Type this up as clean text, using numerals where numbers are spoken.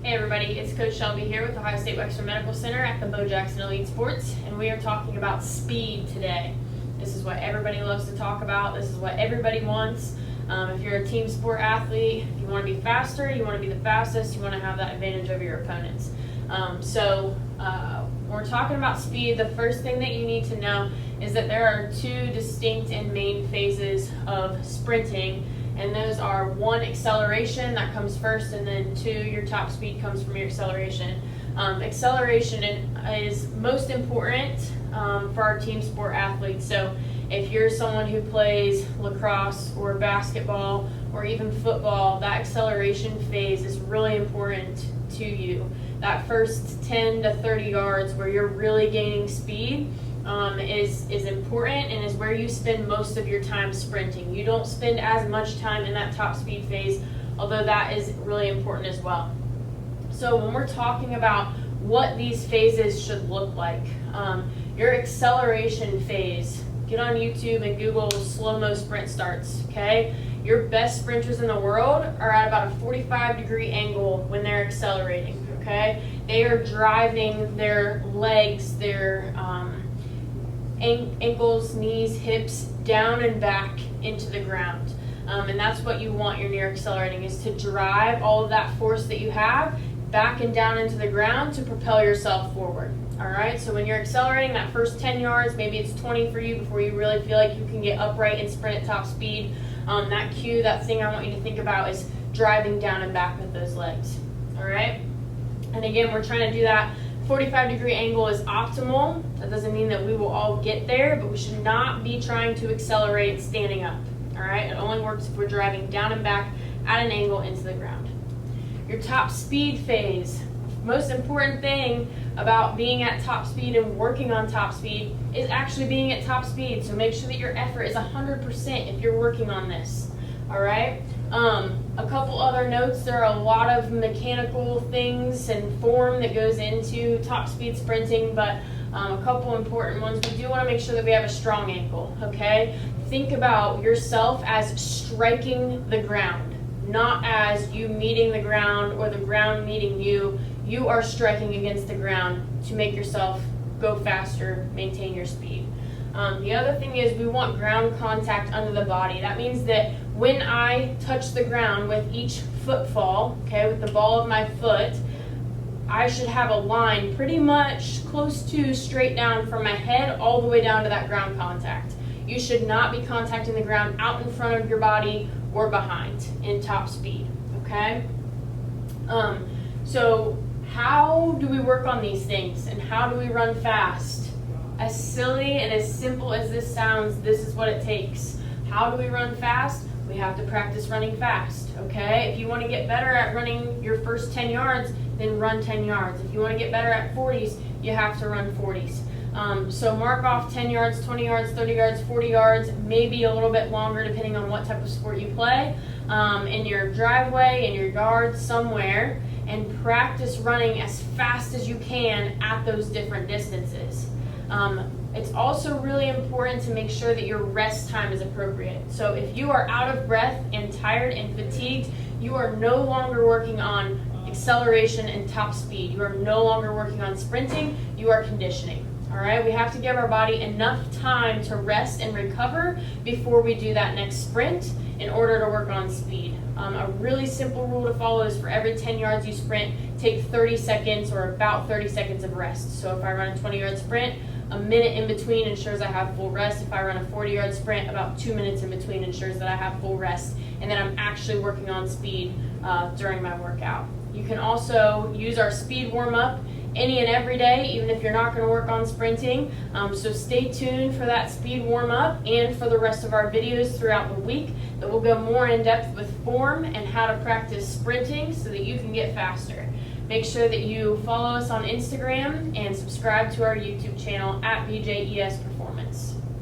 Hey everybody, it's Coach Shelby here with Ohio State Wexner Medical Center at the Bo Jackson Elite Sports, and we are talking about speed today. This is what everybody loves to talk about. This is what everybody wants. If you're a team sport athlete, if you want to be faster, you want to be the fastest, you want to have that advantage over your opponents. When we're talking about speed, the first thing that you need to know is that there are two distinct and main phases of sprinting. And those are one, acceleration, that comes first, and then two, your top speed comes from your acceleration. Acceleration is most important for our team sport athletes. So if you're someone who plays lacrosse or basketball or even football, that acceleration phase is really important to you. That first 10 to 30 yards where you're really gaining speed is important and is where you spend most of your time sprinting. You don't spend as much time in that top speed phase, although that is really important as well. So when we're talking about what these phases should look like, your acceleration phase, get on YouTube and Google slow-mo sprint starts, okay? Your best sprinters in the world are at about a 45-degree angle when they're accelerating, okay? They are driving their legs, their ankles, knees, hips down and back into the ground. And that's what you want your near accelerating, is to drive all of that force that you have back and down into the ground to propel yourself forward. All right, so when you're accelerating that first 10 yards, maybe it's 20 for you before you really feel like you can get upright and sprint at top speed. That cue, that thing I want you to think about is driving down and back with those legs. All right, and again, we're trying to do that. 45-degree angle is optimal. That doesn't mean that we will all get there, but we should not be trying to accelerate standing up. All right, it only works if we're driving down and back at an angle into the ground. Your top speed phase. Most important thing about being at top speed and working on top speed is actually being at top speed. So make sure that your effort is 100% if you're working on this. All right. A couple other notes, there are a lot of mechanical things and form that goes into top speed sprinting, but a couple important ones. We do want to make sure that we have a strong ankle, okay? Think about yourself as striking the ground, not as you meeting the ground or the ground meeting you. You are striking against the ground to make yourself go faster, maintain your speed. The other thing is we want ground contact under the body. That means that when I touch the ground with each footfall, okay, with the ball of my foot, I should have a line pretty much close to straight down from my head all the way down to that ground contact. You should not be contacting the ground out in front of your body or behind in top speed, okay? So how do we work on these things and how do we run fast? As silly and as simple as this sounds, this is what it takes. How do we run fast? We have to practice running fast, okay? If you want to get better at running your first 10 yards, then run 10 yards. If you want to get better at 40s, you have to run 40s. So mark off 10 yards, 20 yards, 30 yards, 40 yards, maybe a little bit longer depending on what type of sport you play, in your driveway, in your yard, somewhere, and practice running as fast as you can at those different distances. It's also really important to make sure that your rest time is appropriate. So if you are out of breath and tired and fatigued, you are no longer working on acceleration and top speed. You are no longer working on sprinting, you are conditioning. All right, we have to give our body enough time to rest and recover before we do that next sprint in order to work on speed. A really simple rule to follow is for every 10 yards you sprint, take 30 seconds or about 30 seconds of rest. So if I run a 20-yard sprint, a minute in between ensures I have full rest. If I run a 40-yard sprint, about 2 minutes in between ensures that I have full rest and that I'm actually working on speed during my workout. You can also use our speed warm-up any and every day, even if you're not going to work on sprinting. So stay tuned for that speed warm-up and for the rest of our videos throughout the week that will go more in depth with form and how to practice sprinting so that you can get faster. Make sure that you follow us on Instagram and subscribe to our YouTube channel at BJES